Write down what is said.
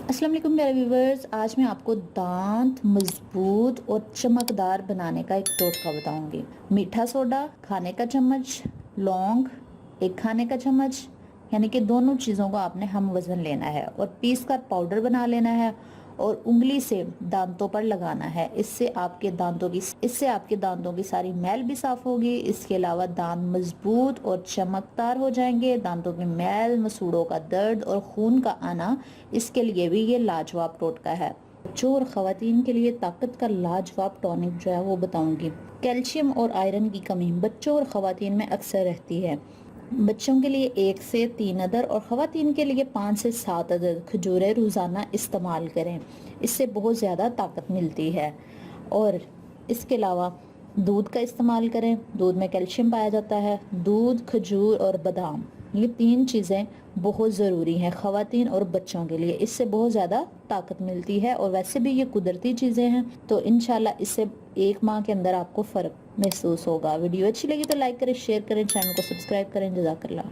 अस्सलाम वालेकुम प्यारे व्यूवर्स, आज मैं आपको दांत मजबूत और चमकदार बनाने का एक टोटका बताऊंगी। मीठा सोडा खाने का चम्मच, लौंग एक खाने का चम्मच, यानी कि दोनों चीज़ों को आपने हम वज़न लेना है और पीस कर पाउडर बना लेना है और उंगली से दांतों पर लगाना है। इससे आपके दांतों की सारी मैल भी साफ होगी। इसके अलावा दांत मजबूत और चमकदार हो जाएंगे। दांतों की मैल, मसूड़ों का दर्द और खून का आना, इसके लिए भी ये लाजवाब टोटका है। बच्चों और ख़वातीन के लिए ताकत का लाजवाब टॉनिक जो है वो बताऊंगी। कैल्शियम और आयरन की कमी बच्चों और ख़वातीन में अक्सर रहती है। बच्चों के लिए 1 से 3 अदद और ख़वातीन के लिए 5 से 7 अदद खजूरें रोज़ाना इस्तेमाल करें। इससे बहुत ज़्यादा ताकत मिलती है। और इसके अलावा दूध का इस्तेमाल करें। दूध में कैल्शियम पाया जाता है। दूध, खजूर और बादाम, ये 3 चीज़ें बहुत ज़रूरी हैं ख़वातीन और बच्चों के लिए। इससे बहुत ज़्यादा ताकत मिलती है और वैसे भी ये कुदरती चीज़ें हैं, तो इंशाल्लाह इससे 1 माह के अंदर आपको फ़र्क महसूस होगा। वीडियो अच्छी लगी तो लाइक करें, शेयर करें, चैनल को सब्सक्राइब करें। जज़ाकल्लाह।